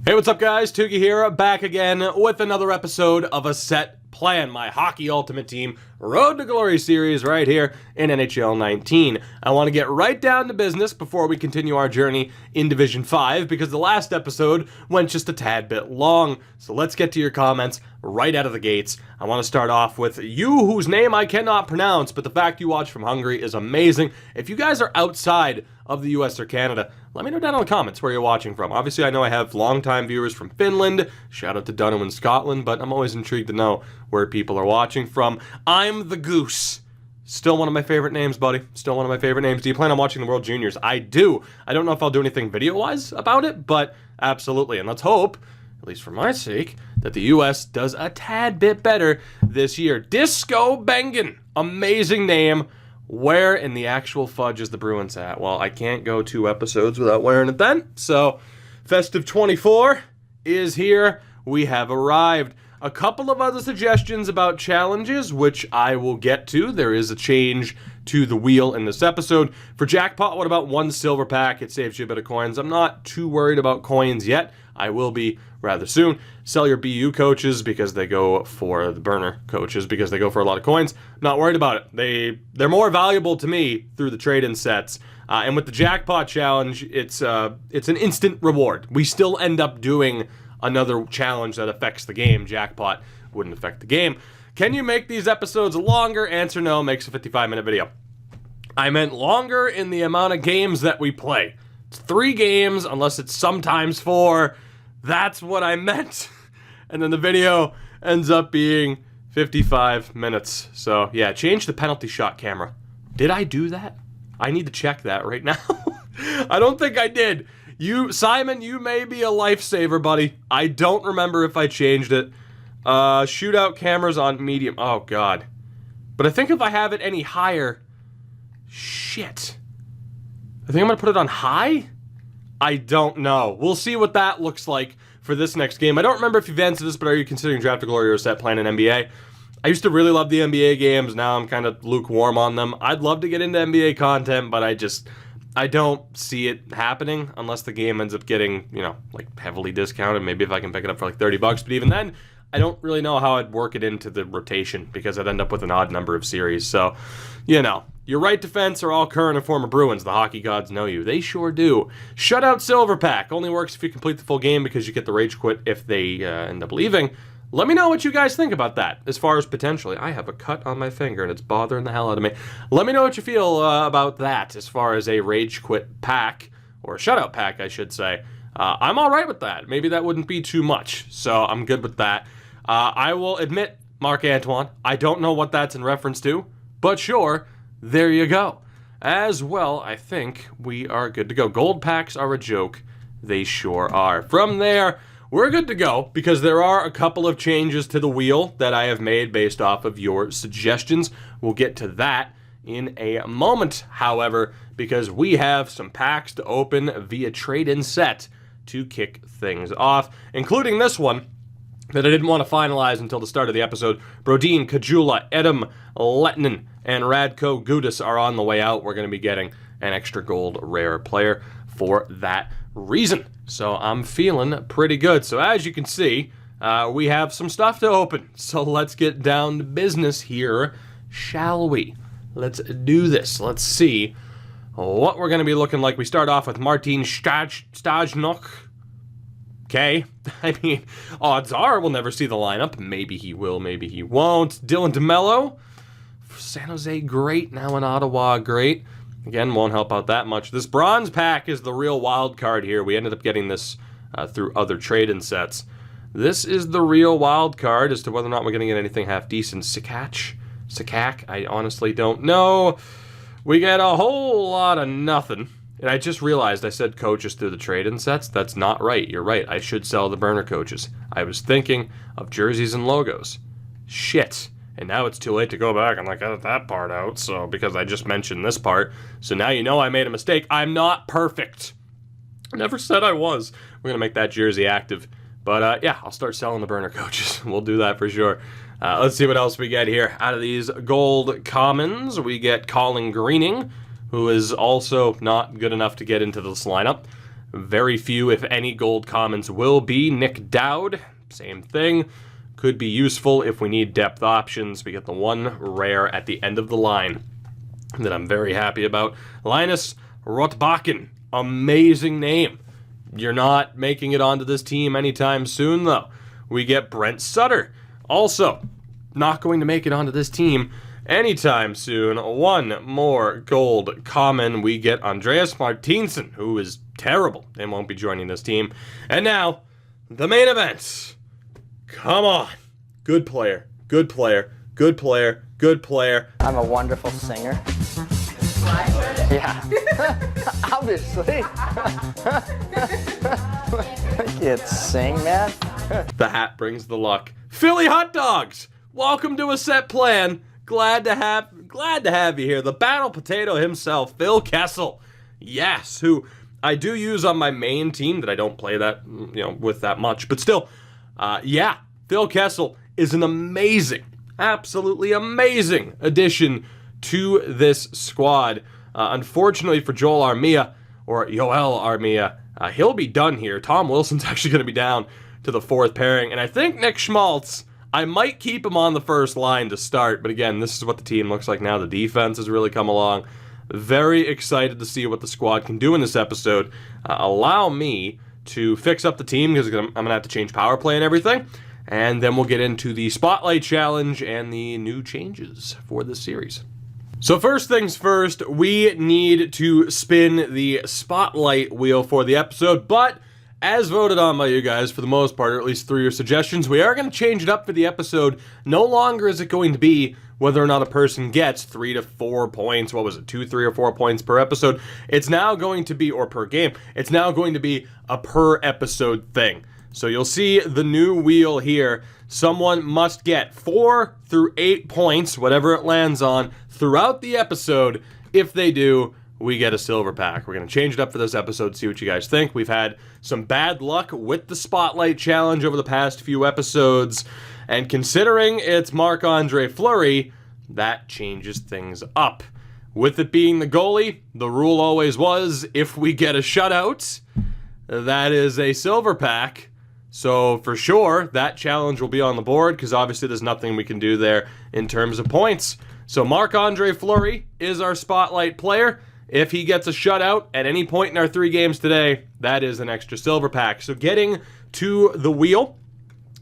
Hey, what's up, guys? Tugi here, back again with another episode of A Set Plan, my Hockey Ultimate Team Road to Glory series right here in NHL 19. I want to get right down to business before we continue our journey in Division 5 because the last episode went just a tad bit long. So let's get to your comments right out of the gates. I want to start off with you whose name I cannot pronounce, but the fact you watch from Hungary is amazing. If you guys are outside of the US or Canada, let me know down in the comments where you're watching from. Obviously, I know I have longtime viewers from Finland. Shout out to Dunham in Scotland, but I'm always intrigued to know where people are watching from. I'm the Goose. Still one of my favorite names, buddy. Still one of my favorite names. Do you plan on watching the World Juniors? I do. I don't know if I'll do anything video-wise about it, but absolutely. And let's hope, at least for my sake, that the US does a tad bit better this year. Disco Bengen. Amazing name. Where in the actual fudge is the Bruins at? Well, I can't go 2 episodes without wearing it then. So, Festive 24 is here. We have arrived. A couple of other suggestions about challenges, which I will get to. There is a change to the wheel in this episode. For Jackpot, what about 1 silver pack? It saves you a bit of coins. I'm not too worried about coins yet. I will be rather soon. Sell your BU coaches because they go for the burner coaches because they go for a lot of coins. Not worried about it. They're more valuable to me through the trade-in sets. And with the Jackpot challenge, it's an instant reward. We still end up doing another challenge that affects the game. Jackpot wouldn't affect the game. Can you make these episodes longer? Answer no. Makes a 55-minute video. I meant longer in the amount of games that we play. It's 3 games, unless it's sometimes 4. That's what I meant. And then the video ends up being 55 minutes. So, yeah, change the penalty shot camera. Did I do that? I need to check that right now. I don't think I did. Simon, you may be a lifesaver, buddy. I don't remember if I changed it. Shootout cameras on medium. Oh, God. But I think if I have it any higher... Shit. I think I'm going to put it on high? I don't know. We'll see what that looks like for this next game. I don't remember if you've answered this, but are you considering Draft to Glory or Set Plan in NBA? I used to really love the NBA games. Now I'm kind of lukewarm on them. I'd love to get into NBA content, but I don't see it happening unless the game ends up getting, like heavily discounted. Maybe if I can pick it up for like $30. But even then, I don't really know how I'd work it into the rotation because I'd end up with an odd number of series. So, your right defense are all current and former Bruins. The hockey gods know you. They sure do. Shutout Silver Pack. Only works if you complete the full game because you get the rage quit if they end up leaving. Let me know what you guys think about that as far as potentially. I have a cut on my finger and it's bothering the hell out of me. Let me know what you feel about that as far as a rage quit pack, or a shutout pack, I should say. I'm all right with that. Maybe that wouldn't be too much, so I'm good with that. I will admit, Marc-Antoine, I don't know what that's in reference to, but sure, there you go. As well, I think we are good to go. Gold packs are a joke. They sure are. From there, we're good to go because there are a couple of changes to the wheel that I have made based off of your suggestions. We'll get to that in a moment, however, because we have some packs to open via trade-in set to kick things off, including this one that I didn't want to finalize until the start of the episode. Brodin, Kajula, Edem, Lettinen, and Radko Gudas are on the way out. We're going to be getting an extra gold rare player for that reason. So I'm feeling pretty good. So as you can see, we have some stuff to open. So let's get down to business here, shall we? Let's do this. Let's see what we're going to be looking like. We start off with Martin Stajnok. Okay, I mean, odds are we'll never see the lineup. Maybe he will, maybe he won't. Dylan DeMello, San Jose, great. Now in Ottawa, great. Again, won't help out that much. This bronze pack is the real wild card here. We ended up getting this through other trade-in sets. This is the real wild card as to whether or not we're going to get anything half-decent. Sakak, I honestly don't know. We get a whole lot of nothing. And I just realized I said coaches through the trade-in sets. That's not right. You're right. I should sell the burner coaches. I was thinking of jerseys and logos. Shit. And now it's too late to go back and edit that part out. So because I just mentioned this part. So now you know I made a mistake. I'm not perfect. I never said I was. We're going to make that jersey active. But yeah, I'll start selling the burner coaches. We'll do that for sure. Let's see what else we get here. Out of these gold commons, we get Colin Greening, who is also not good enough to get into this lineup. Very few, if any, gold commons will be. Nick Dowd, same thing. Could be useful if we need depth options. We get the one rare at the end of the line that I'm very happy about. Linus Rotbakken, amazing name. You're not making it onto this team anytime soon, though. We get Brent Sutter, also not going to make it onto this team anytime soon. One more gold common. We get Andreas Martinsen, who is terrible and won't be joining this team. And now, the main event. Come on. Good player, good player, good player, good player. I'm a wonderful singer. Yeah. Obviously. I can't sing, man. The hat brings the luck. Philly Hot Dogs! Welcome to a set plan. Glad to have you here. The battle potato himself, Phil Kessel. Yes, who I do use on my main team that I don't play that, with that much. But still, yeah, Phil Kessel is an amazing, absolutely amazing addition to this squad. Unfortunately for Joel Armia, or Yoel Armia, he'll be done here. Tom Wilson's actually going to be down to the fourth pairing. And I think Nick Schmaltz, I might keep him on the first line to start. But again, this is what the team looks like now. The defense has really come along. Very excited to see what the squad can do in this episode. Allow me to fix up the team because I'm going to have to change power play and everything. And then we'll get into the Spotlight Challenge and the new changes for this series. So first things first, we need to spin the Spotlight wheel for the episode, but as voted on by you guys, for the most part, or at least through your suggestions, we are going to change it up for the episode. No longer is it going to be whether or not a person gets 3 to 4 points, 2, 3, or 4 points per episode. It's now going to be, or per game, it's now going to be a per episode thing. So you'll see the new wheel here. Someone must get 4 through 8 points, whatever it lands on, throughout the episode. If they do, we get a silver pack. We're going to change it up for this episode, see what you guys think. We've had some bad luck with the Spotlight Challenge over the past few episodes, and considering it's Marc-Andre Fleury, that changes things up. With it being the goalie, the rule always was, if we get a shutout, that is a silver pack. So for sure, that challenge will be on the board, because obviously there's nothing we can do there in terms of points. So Marc-Andre Fleury is our Spotlight player. If he gets a shutout at any point in our 3 games today, that is an extra silver pack. So getting to the wheel,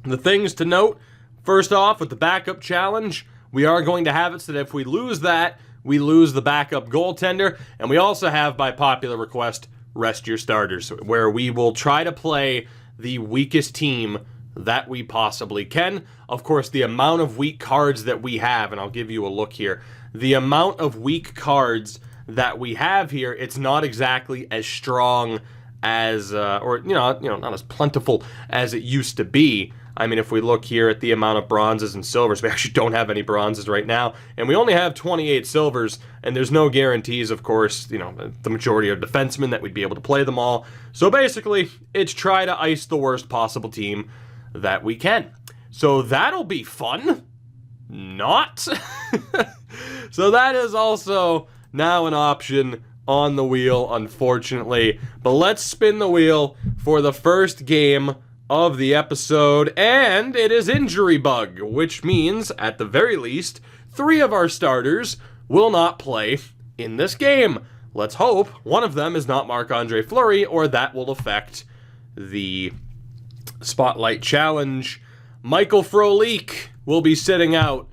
the things to note, first off, with the backup challenge, we are going to have it so that if we lose that, we lose the backup goaltender. And we also have, by popular request, rest your starters, where we will try to play the weakest team that we possibly can. Of course, the amount of weak cards that we have, and I'll give you a look here, the amount of weak cards that we have here, it's not exactly as strong as, not as plentiful as it used to be. I mean, if we look here at the amount of bronzes and silvers, we actually don't have any bronzes right now, and we only have 28 silvers, and there's no guarantees, of course, the majority are defensemen that we'd be able to play them all. So basically, it's try to ice the worst possible team that we can. So that'll be fun. Not. So that is also now an option on the wheel, unfortunately. But let's spin the wheel for the first game of the episode, and it is Injury Bug, which means, at the very least, 3 of our starters will not play in this game. Let's hope one of them is not Marc-Andre Fleury, or that will affect the Spotlight Challenge. Michael Frolik will be sitting out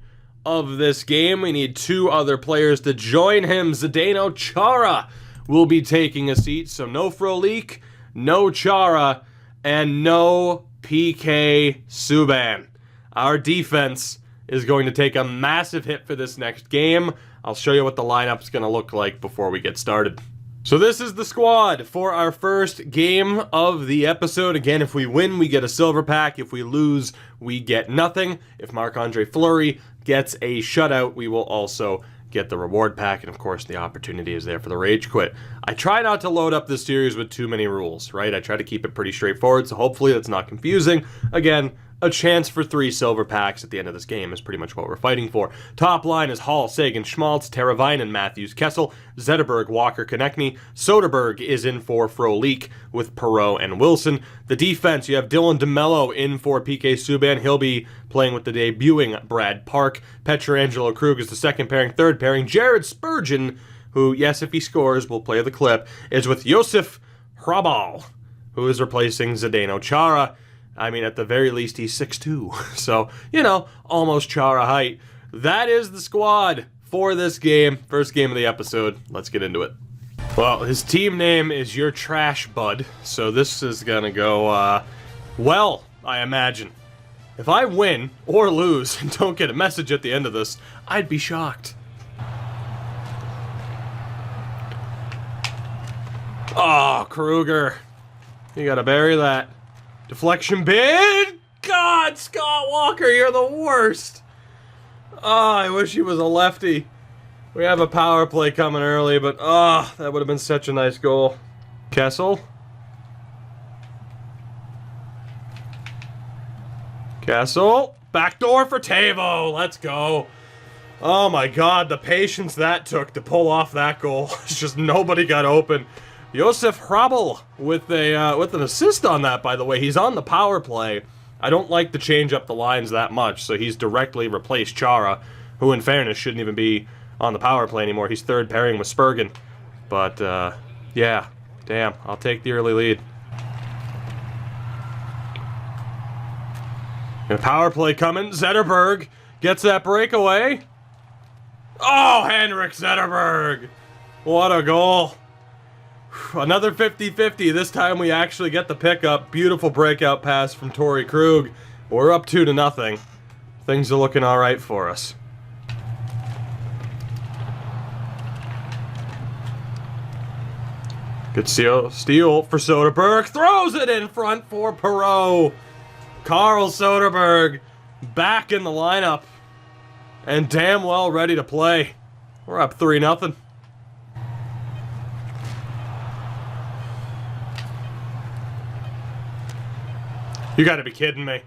of this game. We need 2 other players to join him. Zdeno Chara will be taking a seat, so no Frolik, no Chara, and no PK Subban. Our defense is going to take a massive hit for this next game. I'll show you what the lineup's going to look like before we get started. So this is the squad for our first game of the episode. Again, if we win, we get a silver pack. If we lose, we get nothing. If Marc-Andre Fleury gets a shutout, we will also get the reward pack, and of course the opportunity is there for the rage quit. I try not to load up this series with too many rules, right? I try to keep it pretty straightforward, so hopefully that's not confusing. Again, a chance for 3 silver packs at the end of this game is pretty much what we're fighting for. Top line is Hall, Sagan, Schmaltz, Teravainen, Matthews, Kessel, Zetterberg, Walker, Konechny. Soderberg is in for Frolik with Perreault and Wilson. The defense, you have Dylan DeMello in for PK Subban. He'll be playing with the debuting Brad Park. Pietrangelo Krug is the second pairing. Third pairing, Jared Spurgeon, who, yes, if he scores, we'll play the clip, is with Josef Hrabal, who is replacing Zdeno Chara. I mean, at the very least, he's 6'2", so, you know, almost Chara height. That is the squad for this game. First game of the episode. Let's get into it. Well, his team name is Your Trash Bud, so this is gonna go, well, I imagine. If I win or lose and don't get a message at the end of this, I'd be shocked. Oh, Kruger. You gotta bury that. Deflection bid! God, Scott Walker, you're the worst! Oh, I wish he was a lefty. We have a power play coming early, but that would have been such a nice goal. Kessel. Kessel. Backdoor for Tavo. Let's go. Oh my God, the patience that took to pull off that goal. It's just nobody got open. Josef Hrabal with an assist on that, by the way. He's on the power play. I don't like to change up the lines that much, so he's directly replaced Chara, who in fairness shouldn't even be on the power play anymore. He's third pairing with Spurgeon. But, yeah, damn, I'll take the early lead. And power play coming. Zetterberg gets that breakaway. Oh, Henrik Zetterberg! What a goal. Another 50-50. This time we actually get the pickup. Beautiful breakout pass from Torrey Krug. We're up 2-0. Things are looking all right for us. Good steal for Soderberg. Throws it in front for Perreault. Carl Soderberg back in the lineup. And damn well ready to play. We're up 3-0. You gotta be kidding me.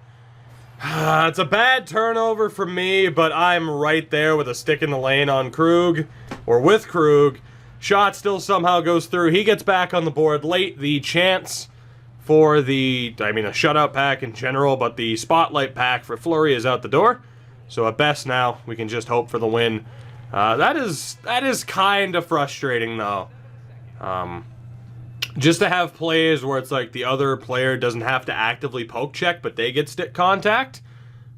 It's a bad turnover for me, but I'm right there with a stick in the lane on Krug, or with Krug. Shot still somehow goes through. He gets back on the board late. The chance for the, a shutout pack in general, but the spotlight pack for Fleury is out the door. So at best now, we can just hope for the win. That is kind of frustrating, though. Just to have plays where it's like the other player doesn't have to actively poke check, but they get stick contact.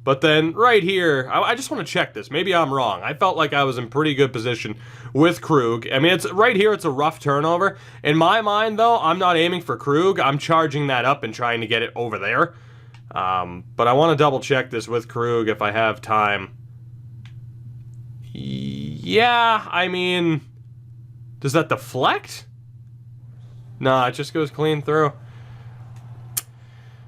But then right here, I just want to check this. Maybe I'm wrong. I felt like I was in pretty good position with Krug. I mean, it's right here, it's a rough turnover. In my mind, though, I'm not aiming for Krug. I'm charging that up and trying to get it over there. But I want to double check this with Krug if I have time. Yeah, I mean, does that deflect? No, it just goes clean through.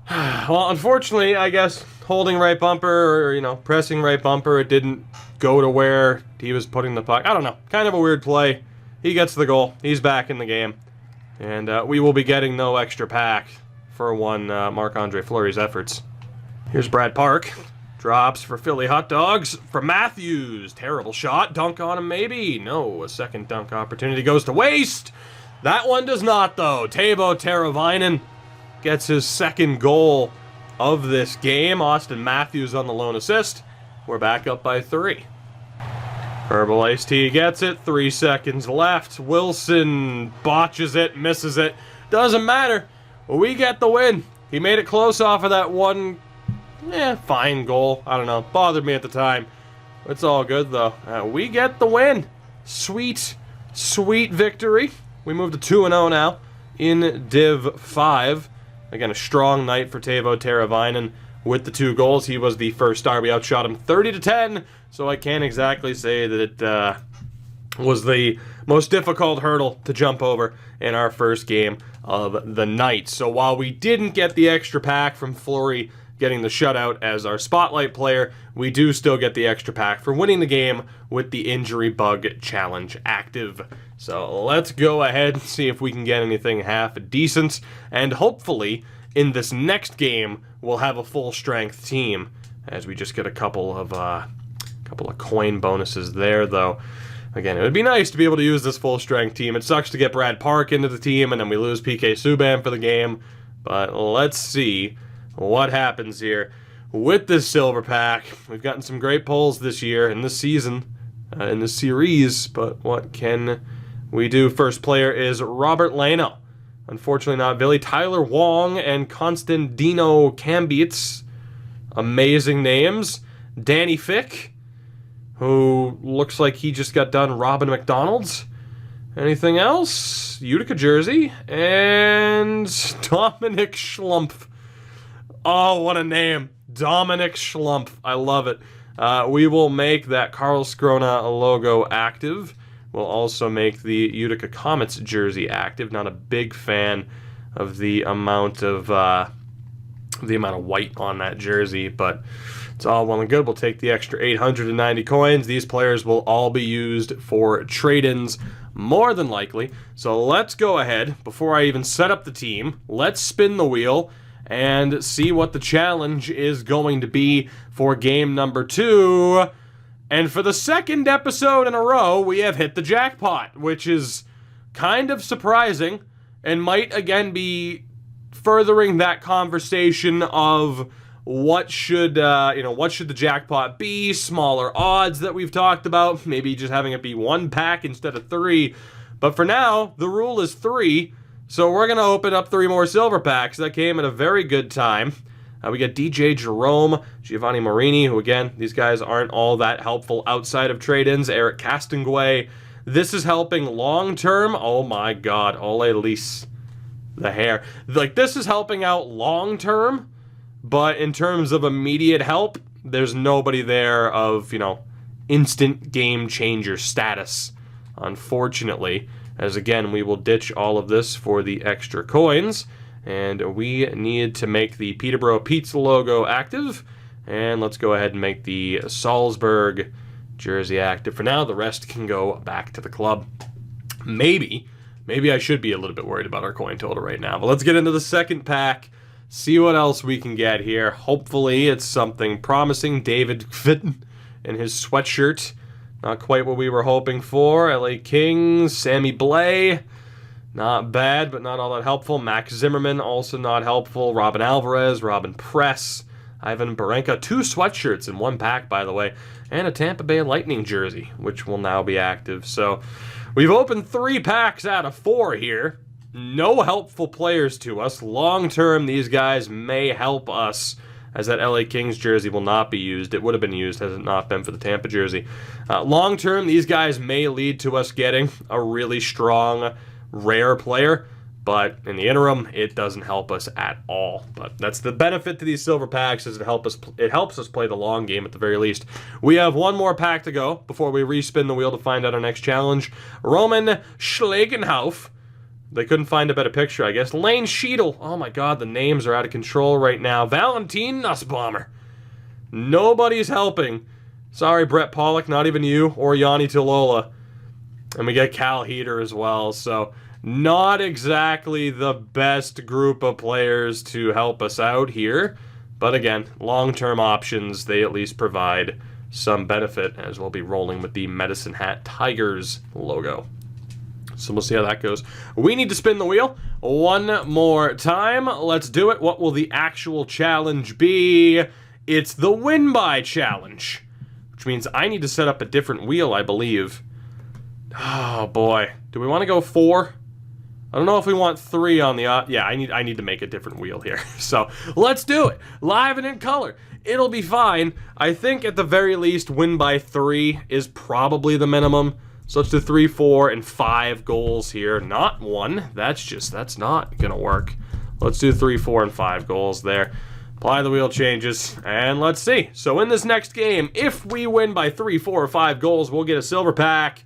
Well, unfortunately, I guess holding right bumper or, pressing right bumper, it didn't go to where he was putting the puck. I don't know. Kind of a weird play. He gets the goal. He's back in the game. And we will be getting no extra pack for one Marc-Andre Fleury's efforts. Here's Brad Park. Drops for Philly Hot Dogs from Matthews. Terrible shot. Dunk on him, maybe. No, a second dunk opportunity goes to waste. That one does not, though. Teuvo Teravainen gets his second goal of this game. Austin Matthews on the lone assist. We're back up by 3. Herbal Iced Tea gets it. 3 seconds left. Wilson botches it, misses it. Doesn't matter. We get the win. He made it close off of that one, fine goal. I don't know. Bothered me at the time. It's all good, though. We get the win. Sweet, sweet victory. We move to 2-0 now in Div 5. Again, a strong night for Teuvo Teravainen with the 2 goals. He was the first star. We outshot him 30-10, so I can't exactly say that it was the most difficult hurdle to jump over in our first game of the night. So while we didn't get the extra pack from Fleury getting the shutout as our spotlight player, we do still get the extra pack for winning the game with the injury bug challenge active. So let's go ahead and see if we can get anything half decent and hopefully in this next game, we'll have a full-strength team, as we just get a couple of coin bonuses there, though. Again, it would be nice to be able to use this full-strength team. It sucks to get Brad Park into the team, and then we lose PK Subban for the game. But let's see what happens here with this silver pack. We've gotten some great pulls this year, in this season, in this series. But what can we do? First player is Robert Lano. Unfortunately not Billy. Tyler Wong and Constantino Kambits. Amazing names. Danny Fick, who looks like he just got done robbing McDonald's. Anything else? Utica jersey. And Dominic Schlumpf. Oh, what a name. Dominic Schlumpf. I love it. We will make that Carl Scrona logo active. We'll also make the Utica Comets jersey active. Not a big fan of the amount of white on that jersey, but it's all well and good. We'll take the extra 890 coins. These players will all be used for trade-ins, more than likely. So let's go ahead, before I even set up the team, let's spin the wheel and see what the challenge is going to be for game number 2. And for the second episode in a row, we have hit the jackpot, which is kind of surprising and might again be furthering that conversation of what should the jackpot be, smaller odds that we've talked about, maybe just having it be 1 pack instead of 3. But for now, the rule is 3, so we're going to open up 3 more silver packs. That came at a very good time. We got DJ Jerome, Giovanni Marini, who again, these guys aren't all that helpful outside of trade-ins. Eric Castonguay. This is helping long-term. Oh my god, Ole Lise. The hair. Like, this is helping out long-term, but in terms of immediate help, there's nobody there of, instant game changer status, unfortunately. As again, we will ditch all of this for the extra coins. And we need to make the Peterborough Pizza logo active. And let's go ahead and make the Salzburg jersey active. For now, the rest can go back to the club. Maybe I should be a little bit worried about our coin total right now. But let's get into the second pack. See what else we can get here. Hopefully it's something promising. David Fitton in his sweatshirt. Not quite what we were hoping for. LA Kings. Sammy Blais. Not bad, but not all that helpful. Max Zimmerman, also not helpful. Robin Alvarez, Robin Press, Ivan Barenka. 2 sweatshirts in 1 pack, by the way. And a Tampa Bay Lightning jersey, which will now be active. So we've opened 3 packs out of 4 here. No helpful players to us. Long term, these guys may help us, as that LA Kings jersey will not be used. It would have been used had it not been for the Tampa jersey. Long term, these guys may lead to us getting a really strong rare player, but in the interim, it doesn't help us at all. But that's the benefit to these silver packs, is it helps us play the long game at the very least. We have 1 more pack to go before we respin the wheel to find out our next challenge. Roman Schlegenhauf. They couldn't find a better picture, I guess. Lane Sheedle. Oh my god, the names are out of control right now. Valentin Nussbaumer. Nobody's helping. Sorry, Brett Pollock, not even you, or Yanni Tolola. And we get Cal Heater as well, so not exactly the best group of players to help us out here. But again, long-term options, they at least provide some benefit, as we'll be rolling with the Medicine Hat Tigers logo. So we'll see how that goes. We need to spin the wheel 1 more time. Let's do it. What will the actual challenge be? It's the win by challenge, which means I need to set up a different wheel, I believe. Oh boy, do we want to go 4? I don't know if we want 3 on the yeah, I need to make a different wheel here. So let's do it live and in color. It'll be fine. I think at the very least win by 3 is probably the minimum. So let's do 3, 4, and 5 goals here. Not 1. That's not gonna work. Let's do 3, 4, and 5 goals there. Apply the wheel changes, and let's see. So in this next game, if we win by 3, 4, or 5 goals, we'll get a silver pack.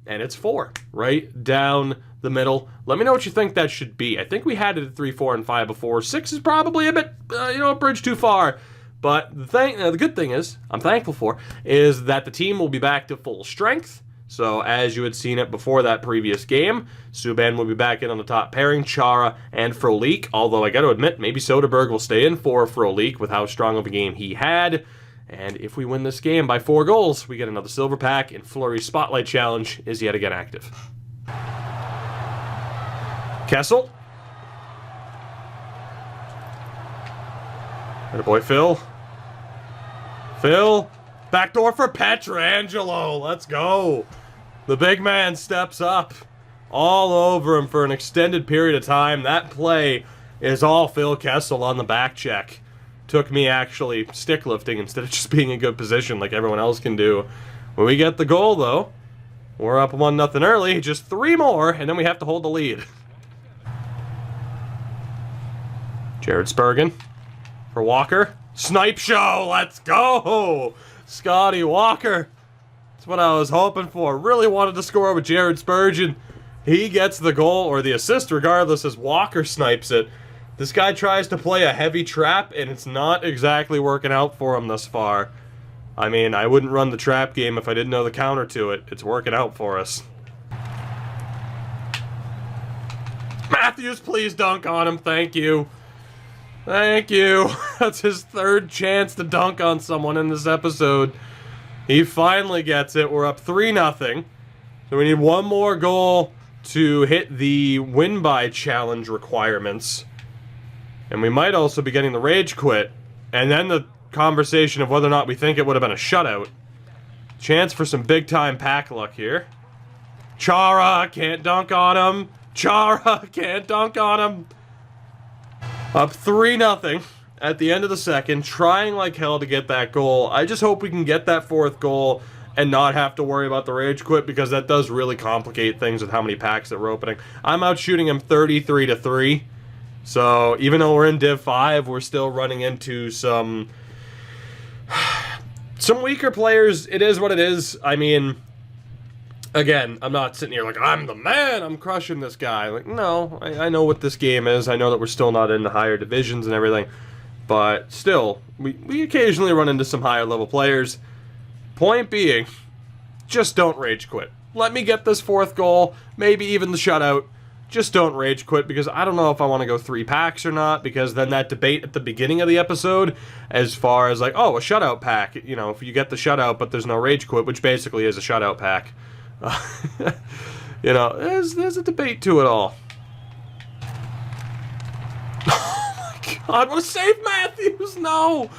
And it's 4, right down the middle. Let me know what you think that should be. I think we had it at 3, 4, and 5 before. 6 is probably a bit, a bridge too far. But the good thing is, I'm thankful for, is that the team will be back to full strength. So as you had seen it before that previous game, Subban will be back in on the top pairing, Chara and Frolik. Although I got to admit, maybe Soderberg will stay in for Frolik with how strong of a game he had. And if we win this game by 4 goals, we get another silver pack, and Fleury's Spotlight Challenge is yet again active. Kessel. Attaboy Phil. Phil. Backdoor for Pietrangelo. Let's go. The big man steps up. All over him for an extended period of time. That play is all Phil Kessel on the back check. Took me actually stick lifting instead of just being in good position like everyone else can do. When we get the goal, though, we're up 1-0 early. Just 3 more, and then we have to hold the lead. Jared Spurgeon for Walker. Snipe show. Let's go. Scotty Walker. That's what I was hoping for. Really wanted to score with Jared Spurgeon. He gets the goal, or the assist regardless, as Walker snipes it. This guy tries to play a heavy trap, and it's not exactly working out for him thus far. I mean, I wouldn't run the trap game if I didn't know the counter to it. It's working out for us. Matthews, please dunk on him. Thank you. Thank you. That's his 3rd chance to dunk on someone in this episode. He finally gets it. We're up 3-0. So we need 1 more goal to hit the win-by challenge requirements. And we might also be getting the rage quit. And then the conversation of whether or not we think it would have been a shutout. Chance for some big-time pack luck here. Chara can't dunk on him. Chara can't dunk on him. Up 3-0 at the end of the second. Trying like hell to get that goal. I just hope we can get that 4th goal and not have to worry about the rage quit, because that does really complicate things with how many packs that we're opening. I'm out shooting him 33-3. So, even though we're in Div 5, we're still running into some weaker players. It is what it is. I mean, again, I'm not sitting here like, I'm the man, I'm crushing this guy. Like, no, I know what this game is. I know that we're still not in the higher divisions and everything. But still, we occasionally run into some higher level players. Point being, just don't rage quit. Let me get this 4th goal, maybe even the shutout. Just don't rage quit, because I don't know if I want to go 3 packs or not, because then that debate at the beginning of the episode, as far as like, oh, a shutout pack, you know, if you get the shutout but there's no rage quit, which basically is a shutout pack. You know, there's a debate to it all. Oh my god, what a save, Matthews! No!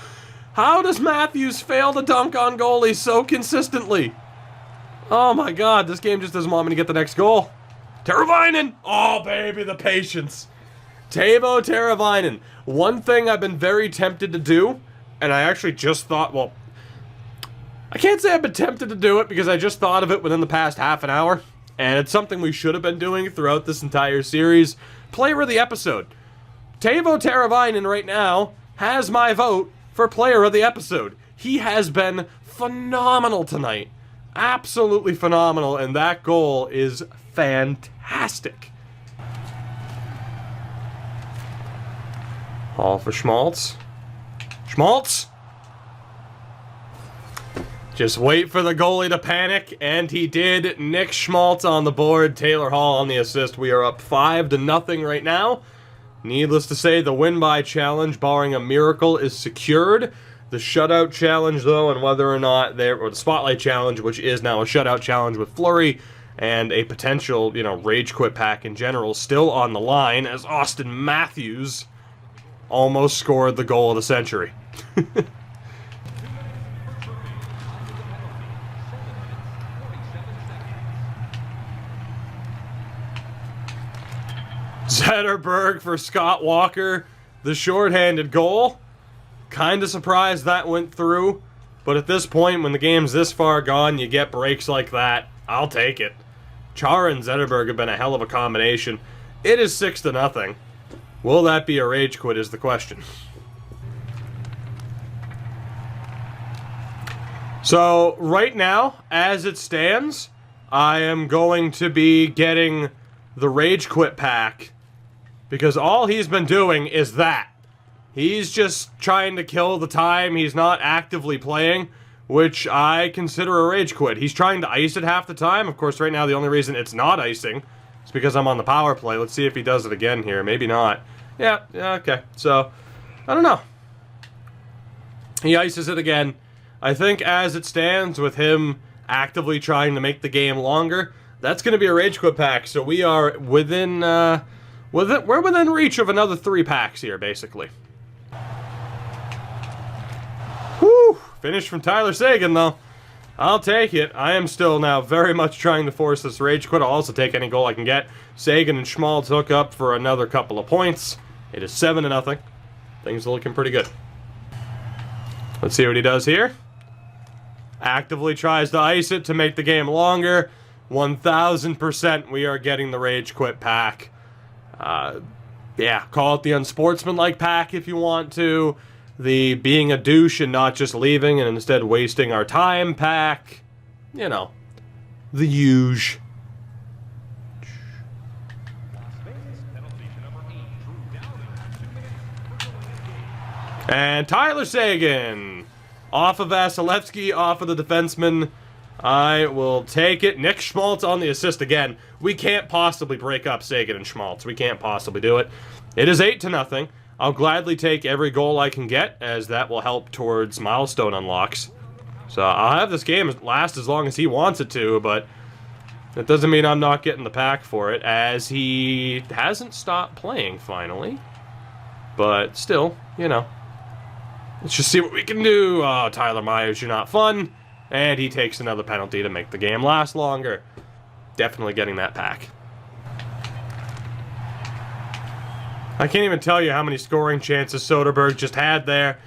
How does Matthews fail to dunk on goalies so consistently? Oh my god, this game just doesn't want me to get the next goal. Teravainen! Oh, baby, the patience. Teuvo Teravainen. One thing I've been very tempted to do, and I actually just thought, well, I can't say I've been tempted to do it because I just thought of it within the past half an hour, and it's something we should have been doing throughout this entire series. Player of the episode. Teuvo Teravainen right now has my vote for player of the episode. He has been phenomenal tonight. Absolutely phenomenal, and that goal is fantastic. Hall for Schmaltz. Schmaltz! Just wait for the goalie to panic, and he did. Nick Schmaltz on the board, Taylor Hall on the assist. We are up 5-0 right now. Needless to say, the win-by challenge, barring a miracle, is secured. The shutout challenge, though, and whether or not or the spotlight challenge, which is now a shutout challenge with Fleury, and a potential, you know, rage quit pack in general, still on the line, as Austin Matthews almost scored the goal of the century. Zetterberg for Scott Walker, the shorthanded goal. Kind of surprised that went through, but at this point, when the game's this far gone, you get breaks like that. I'll take it. Chara and Zetterberg have been a hell of a combination. It is 6-0. Will that be a rage quit is the question. So, right now, as it stands, I am going to be getting the rage quit pack, because all he's been doing is that. He's just trying to kill the time. He's not actively playing, which I consider a rage quit. He's trying to ice it half the time. Of course, right now the only reason it's not icing is because I'm on the power play. Let's see if he does it again here. Maybe not. Yeah, okay. So, I don't know. He ices it again. I think as it stands with him actively trying to make the game longer, that's going to be a rage quit pack. So we are within, we're within reach of another 3 packs here, basically. Whew! Finish from Tyler Seguin, though. I'll take it. I am still now very much trying to force this rage quit. I'll also take any goal I can get. Seguin and Schmaltz hook up for another couple of points. It is 7-0. Things are looking pretty good. Let's see what he does here. Actively tries to ice it to make the game longer. 1000% we are getting the rage quit pack. Yeah, call it the unsportsmanlike pack if you want to. The being a douche and not just leaving and instead wasting our time pack. You know, the huge. And Tyler Seguin. Off of Vasilevsky, off of the defenseman. I will take it. Nick Schmaltz on the assist again. We can't possibly break up Seguin and Schmaltz. We can't possibly do it. It is 8-0. I'll gladly take every goal I can get, as that will help towards milestone unlocks. So I'll have this game last as long as he wants it to, but that doesn't mean I'm not getting the pack for it, as he hasn't stopped playing, finally. But still, you know. Let's just see what we can do. Oh, Tyler Myers, you're not fun. And he takes another penalty to make the game last longer. Definitely getting that pack. I can't even tell you how many scoring chances Soderberg just had there.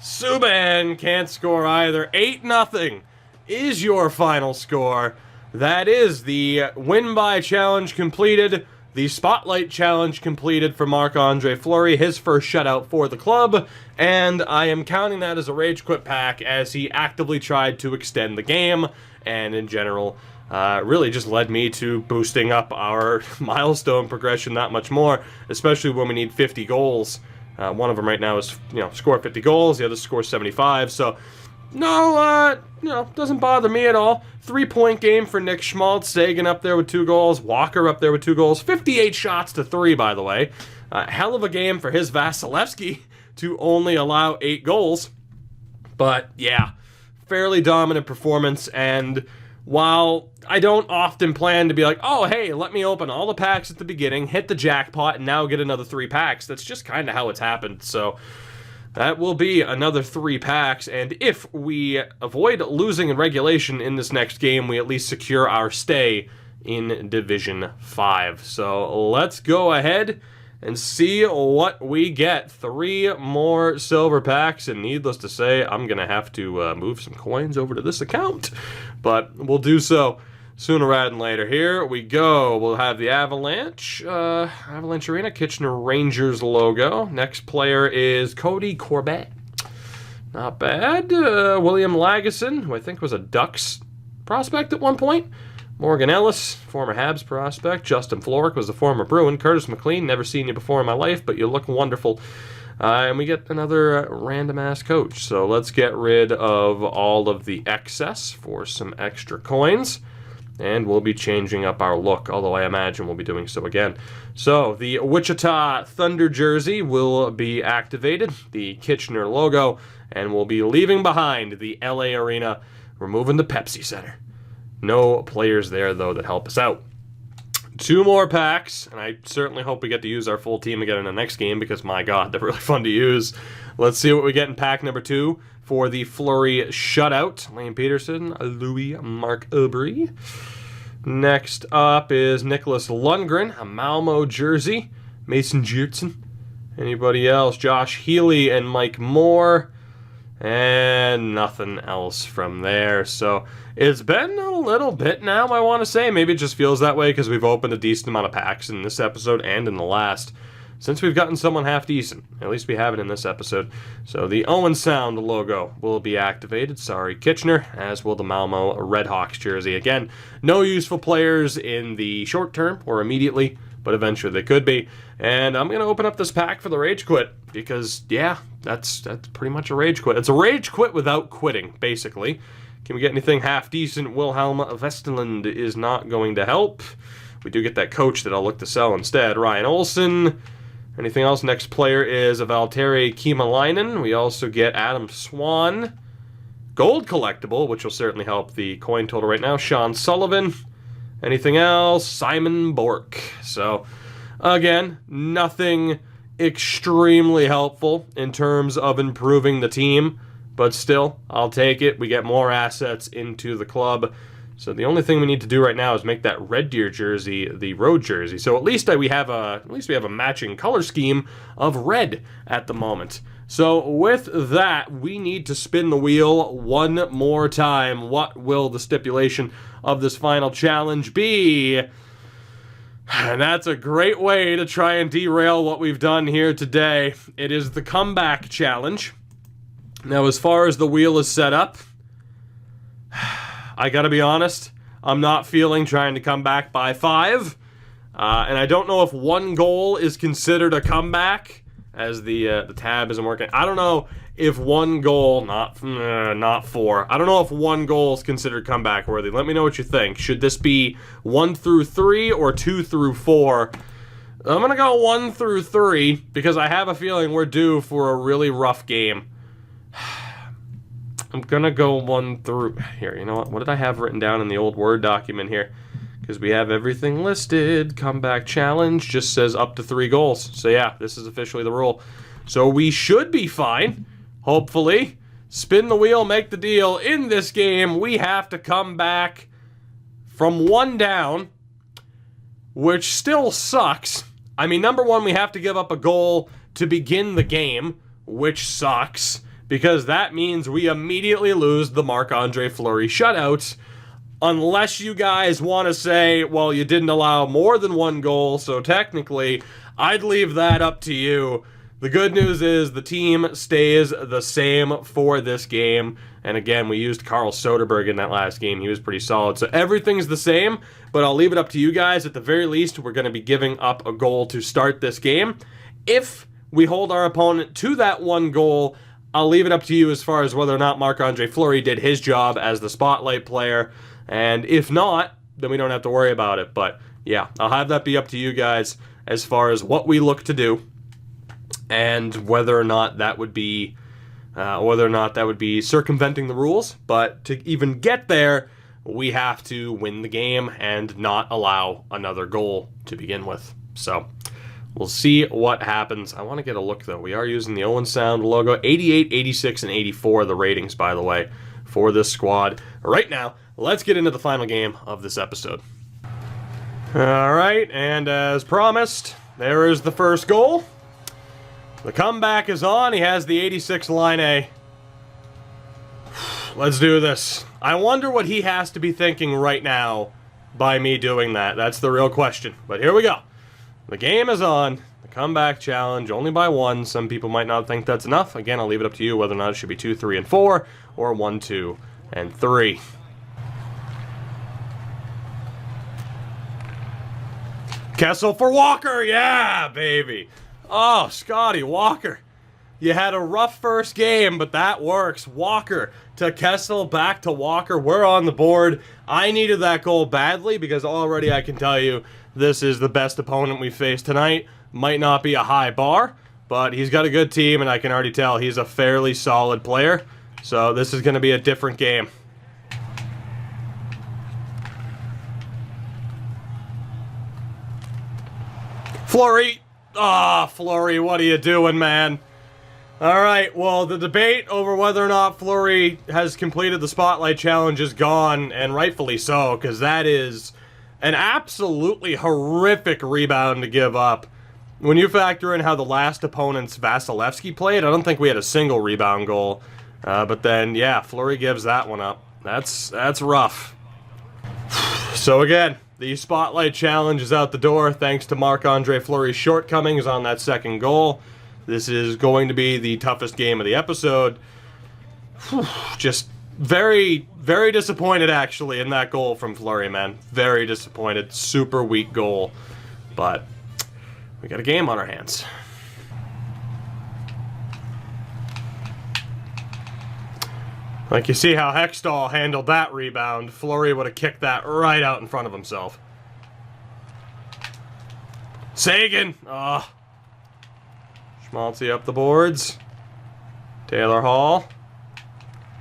Subban can't score either. 8-0 is your final score. That is the win-by challenge completed. The Spotlight Challenge completed for Marc-Andre Fleury, his first shutout for the club, and I am counting that as a rage quit pack as he actively tried to extend the game, and in general, really just led me to boosting up our milestone progression that much more, especially when we need 50 goals. One of them right now is, score 50 goals, the other score 75, so no, doesn't bother me at all. 3-point game for Nick Schmaltz. Seguin up there with 2 goals. Walker up there with 2 goals. 58 shots to 3, by the way. Hell of a game for his Vasilevsky to only allow 8 goals. But, yeah, fairly dominant performance. And while I don't often plan to be like, oh, hey, let me open all the packs at the beginning, hit the jackpot, and now get another 3 packs, that's just kind of how it's happened. So that will be another 3 packs, and if we avoid losing in regulation in this next game, we at least secure our stay in Division 5. So let's go ahead and see what we get. 3 more silver packs, and needless to say, I'm going to have to move some coins over to this account, but we'll do so sooner rather than later. Here we go. We'll have the Avalanche Arena, Kitchener Rangers logo. Next player is Cody Corbett. Not bad. William Lagesson, who I think was a Ducks prospect at one point. Morgan Ellis, former Habs prospect. Justin Florek was a former Bruin. Curtis McLean, never seen you before in my life, but you look wonderful. And we get another random-ass coach. So let's get rid of all of the excess for some extra coins. And we'll be changing up our look, although I imagine we'll be doing so again. So, the Wichita Thunder jersey will be activated, the Kitchener logo, and we'll be leaving behind the LA Arena, removing the Pepsi Center. No players there, though, that help us out. 2 more packs, and I certainly hope we get to use our full team again in the next game, because, my God, they're really fun to use. Let's see what we get in pack number 2. For the Fleury shutout, Lane Peterson, Louis Mark Aubry. Next up is Nicholas Lundgren, a Malmo jersey. Mason Geertsen. Anybody else? Josh Healy and Mike Moore. And nothing else from there. So it's been a little bit now, I want to say. Maybe it just feels that way because we've opened a decent amount of packs in this episode and in the last. Since we've gotten someone half decent. At least we have it in this episode. So the Owen Sound logo will be activated. Sorry, Kitchener. As will the Malmo Redhawks jersey. Again, no useful players in the short term or immediately. but eventually they could be. And I'm going to open up this pack for the Rage Quit because, yeah, that's pretty much a Rage Quit. It's a Rage Quit without quitting, basically. Can we get anything half decent? Wilhelm Westerland is not going to help. We do get that coach that I'll look to sell instead. Ryan Olsen. Anything else? Next player is a Valtteri Kiemalainen. We also get Adam Swan. Gold collectible, which will certainly help the coin total right now. Sean Sullivan. Anything else? Simon Bork. So, again, nothing extremely helpful in terms of improving the team. But still, I'll take it. We get more assets into the club. So the only thing we need to do right now is make that Red Deer jersey the road jersey. So at least we have a matching color scheme of red at the moment. So with that, we need to spin the wheel one more time. What will the stipulation of this final challenge be? And that's a great way to try and derail what we've done here today. It is the comeback challenge. Now, as far as the wheel is set up, I gotta be honest, I'm not feeling trying to come back by 5. And I don't know if 1 goal is considered a comeback, as the tab isn't working. I don't know if 1 goal, not 4. I don't know if 1 goal is considered comeback worthy. Let me know what you think. Should this be 1 through 3 or 2 through 4? I'm gonna go 1 through 3 because I have a feeling we're due for a really rough game. I'm gonna go 1 through... Here, you know what? What did I have written down in the old Word document here? Because we have everything listed. Comeback challenge just says up to 3 goals. So yeah, this is officially the rule. So we should be fine, hopefully. Spin the wheel, make the deal. In this game, we have to come back from 1 down, which still sucks. I mean, number 1, we have to give up a goal to begin the game, which sucks, because that means we immediately lose the Marc-Andre Fleury shutout, unless you guys want to say, well, you didn't allow more than 1 goal, so technically, I'd leave that up to you. The good news is the team stays the same for this game, and again, we used Carl Soderberg in that last game. He was pretty solid, so everything's the same, but I'll leave it up to you guys. At the very least, we're going to be giving up a goal to start this game. If we hold our opponent to that 1 goal, I'll leave it up to you as far as whether or not Marc-Andre Fleury did his job as the spotlight player. And if not, then we don't have to worry about it. But yeah, I'll have that be up to you guys as far as what we look to do and whether or not that would be circumventing the rules. But to even get there, we have to win the game and not allow another goal to begin with. So we'll see what happens. I want to get a look, though. We are using the Owen Sound logo. 88, 86, and 84 are the ratings, by the way, for this squad. Right now, let's get into the final game of this episode. All right, and as promised, there is the first goal. The comeback is on. He has the 86 line A. Let's do this. I wonder what he has to be thinking right now by me doing that. That's the real question. But here we go. The game is on. The comeback challenge, only by 1. Some people might not think that's enough. Again, I'll leave it up to you whether or not it should be 2, 3, and 4, or 1, 2, and 3. Kessel for Walker! Yeah, baby! Oh, Scotty Walker. You had a rough first game, but that works. Walker to Kessel, back to Walker. We're on the board. I needed that goal badly because already I can tell you this is the best opponent we faced tonight. Might not be a high bar, but he's got a good team, and I can already tell he's a fairly solid player. So this is going to be a different game. Fleury! Ah, Fleury, what are you doing, man? Alright, well, the debate over whether or not Fleury has completed the Spotlight Challenge is gone, and rightfully so, because that is an absolutely horrific rebound to give up. When you factor in how the last opponent's Vasilevsky played, I don't think we had a single rebound goal. But then, yeah, Fleury gives that one up. That's rough. So again, the Spotlight Challenge is out the door thanks to Marc-Andre Fleury's shortcomings on that second goal. This is going to be the toughest game of the episode. Just very, very disappointed, actually, in that goal from Fleury, man. Very disappointed. Super weak goal. But We got a game on our hands. Like, you see how Hextall handled that rebound. Fleury would have kicked that right out in front of himself. Seguin! Schmaltzy up the boards. Taylor Hall.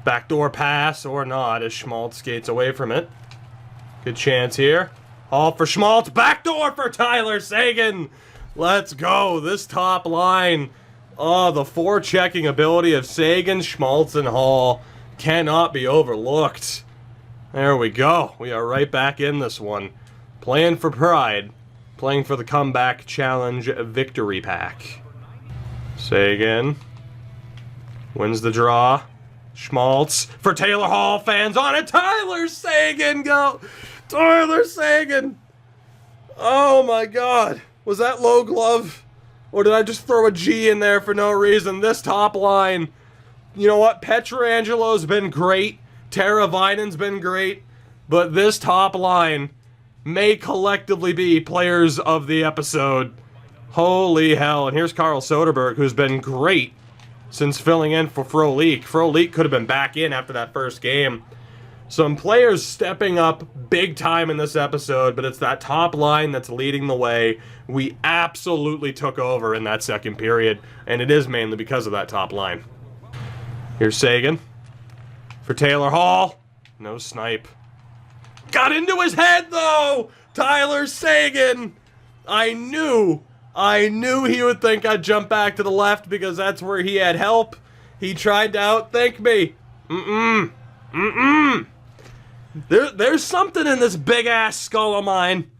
Backdoor pass, or not, as Schmaltz skates away from it. Good chance here. Hall for Schmaltz. Backdoor for Tyler Seguin! Let's go. This top line. Oh, the forechecking ability of Seguin, Schmaltz, and Hall cannot be overlooked. There we go. We are right back in this one. Playing for pride. Playing for the Comeback Challenge Victory Pack. Seguin wins the draw. Schmaltz for Taylor Hall. Fans on it. Tyler Seguin, go! Tyler Seguin! Oh my god. Was that low glove? Or did I just throw a G in there for no reason? This top line. You know what? Pietrangelo's been great. Teravainen's been great. But this top line may collectively be players of the episode. Holy hell. And here's Carl Soderberg, who's been great since filling in for Frolik. Frolik could have been back in after that first game. Some players stepping up big time in this episode, but it's that top line that's leading the way. We absolutely took over in that second period, and it is mainly because of that top line. Here's Seguin for Taylor Hall. No snipe. Got into his head, though! Tyler Seguin! I knew he would think I'd jump back to the left because that's where he had help. He tried to outthink me. There's something in this big-ass skull of mine.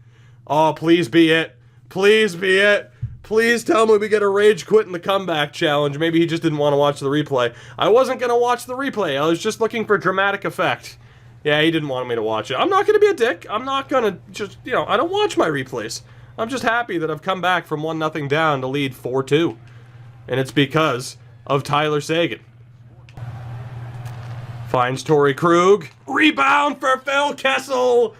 Oh, please be it. Please be it. Please tell me we get a rage quit in the comeback challenge. Maybe he just didn't want to watch the replay. I wasn't going to watch the replay. I was just looking for dramatic effect. Yeah, he didn't want me to watch it. I'm not going to be a dick. I'm not going to just, I don't watch my replays. I'm just happy that I've come back from 1-0 down to lead 4-2. And it's because of Tyler Seguin. Finds Torrey Krug. Rebound for Phil Kessel.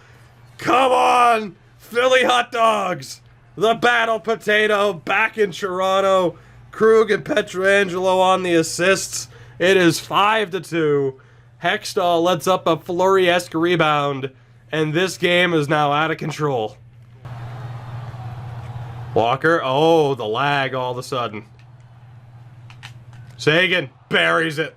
Come on, Philly hot dogs. The battle potato back in Toronto. Krug and Pietrangelo on the assists. It is 5-2. Hextall lets up a Fleury-esque rebound, and this game is now out of control. Walker, oh, the lag all of a sudden. Seguin buries it.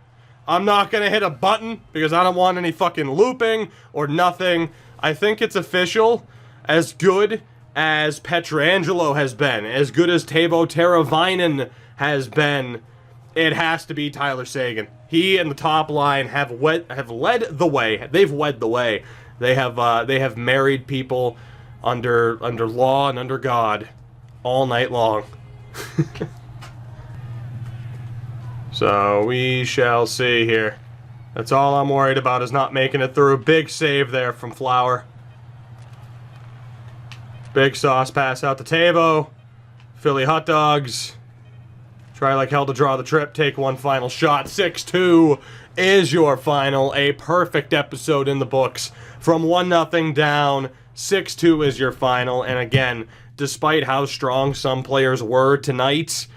I'm not going to hit a button because I don't want any fucking looping or nothing. I think it's official. As good as Pietrangelo has been, as good as Teuvo Teravainen has been, it has to be Tyler Seguin. He and the top line have led the way. They've led the way. They have married people under law and under God all night long. So we shall see here. That's all I'm worried about, is not making it through. Big save there from Flower. Big sauce pass out to Teuvo. Philly hot dogs. Try like hell to draw the trip. Take one final shot. 6-2 is your final. A perfect episode in the books. From 1-0 down, 6-2 is your final. And again, despite how strong some players were tonight,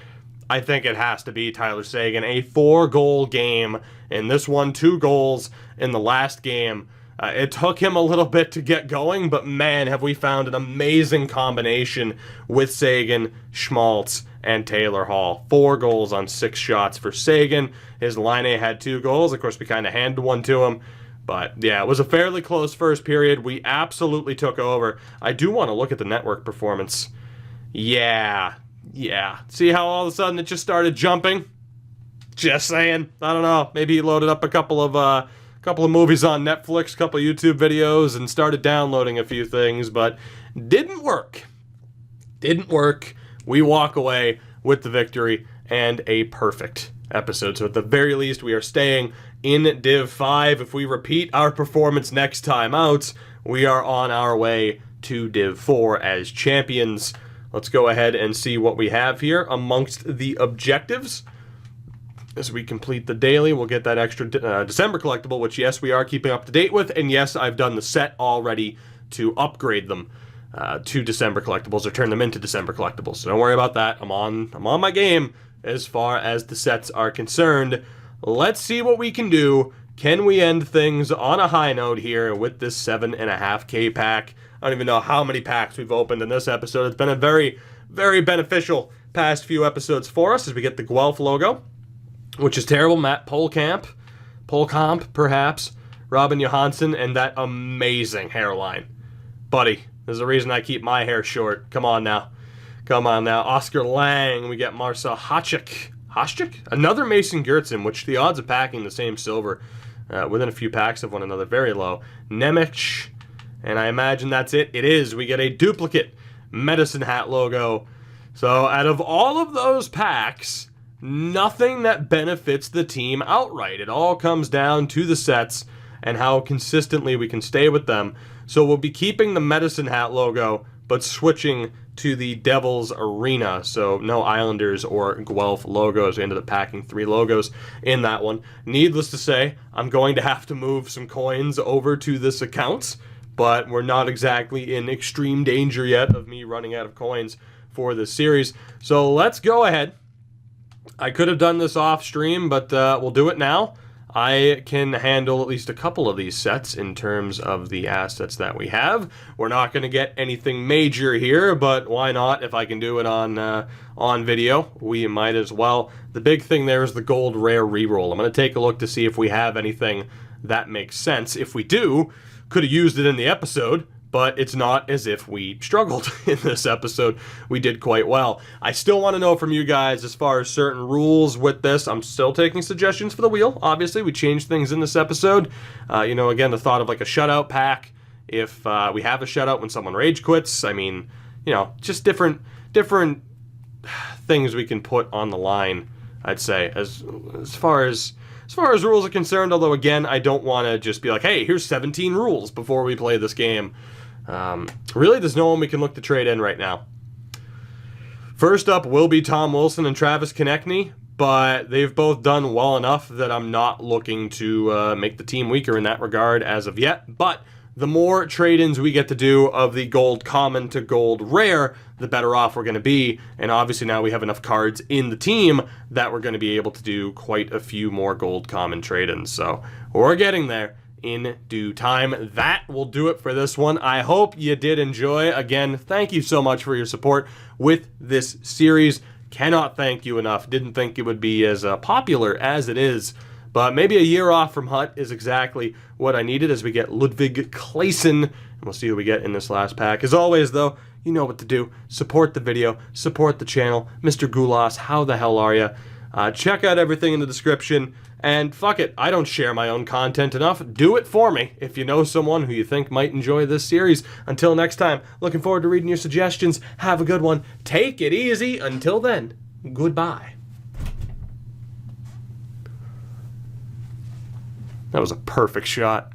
I think it has to be Tyler Seguin. A 4-goal game. In this one, 2 goals in the last game. It took him a little bit to get going, but man, have we found an amazing combination with Seguin, Schmaltz, and Taylor Hall. 4 goals on 6 shots for Seguin. His line A had 2 goals. Of course, we kind of handed one to him. But yeah, it was a fairly close first period. We absolutely took over. I do want to look at the network performance. Yeah. See how all of a sudden it just started jumping? Just saying. I don't know. Maybe he loaded up a couple of movies on Netflix, a couple of YouTube videos, and started downloading a few things, but didn't work. We walk away with the victory and a perfect episode. So at the very least, we are staying in Div 5. If we repeat our performance next time out, we are on our way to Div 4 as champions. Let's go ahead and see what we have here amongst the objectives. As we complete the daily, we'll get that extra December collectible, which, yes, we are keeping up to date with, and yes, I've done the set already to upgrade them. to December collectibles or turn them into December collectibles. So don't worry about that. I'm on my game as far as the sets are concerned. Let's see what we can do. Can we end things on a high note here with this 7.5K pack? I don't even know how many packs we've opened in this episode. It's been a very, very beneficial past few episodes for us as we get the Guelph logo, which is terrible. Matt Polkamp, perhaps, Robin Johansson, and that amazing hairline. Buddy, there's a reason I keep my hair short. Come on now. Oscar Lang, we get Marcel Hachik. Another Mason Gertzen, which the odds of packing the same silver within a few packs of one another, very low. Nemec, and I imagine that's it. It is. We get a duplicate Medicine Hat logo. So out of all of those packs, nothing that benefits the team outright. It all comes down to the sets and how consistently we can stay with them. So we'll be keeping the Medicine Hat logo, but switching to the Devils Arena. So no Islanders or Guelph logos. We ended up packing 3 logos in that one. Needless to say, I'm going to have to move some coins over to this account, but we're not exactly in extreme danger yet of me running out of coins for this series. So let's go ahead. I could have done this off stream, but we'll do it now. I can handle at least a couple of these sets in terms of the assets that we have. We're not going to get anything major here, but why not? If I can do it on video, we might as well. The big thing there is the gold rare reroll. I'm going to take a look to see if we have anything that makes sense. If we do, could have used it in the episode, but it's not as if we struggled in this episode. We did quite well. I still want to know from you guys as far as certain rules with this. I'm still taking suggestions for the wheel. Obviously, we changed things in this episode. Again, the thought of like a shutout pack. If we have a shutout when someone rage quits. I mean, just different things we can put on the line, I'd say, as far as rules are concerned. Although, again, I don't want to just be like, hey, here's 17 rules before we play this game. Really, there's no one we can look to trade in right now. First up will be Tom Wilson and Travis Konechny, but they've both done well enough that I'm not looking to make the team weaker in that regard as of yet. But the more trade-ins we get to do of the gold common to gold rare, the better off we're going to be. And obviously now we have enough cards in the team that we're going to be able to do quite a few more gold common trade-ins. So we're getting there in due time. That will do it for this one. I hope you did enjoy. Again, thank you so much for your support with this series. Cannot thank you enough. Didn't think it would be as popular as it is, but maybe a year off from Hut is exactly what I needed as we get Ludwig Claesson, and we'll see who we get in this last pack. As always, though, you know what to do. Support the video, support the channel. Mr. Goulas, how the hell are you? Check out everything in the description. And fuck it, I don't share my own content enough. Do it for me if you know someone who you think might enjoy this series. Until next time, looking forward to reading your suggestions. Have a good one. Take it easy. Until then, goodbye. That was a perfect shot.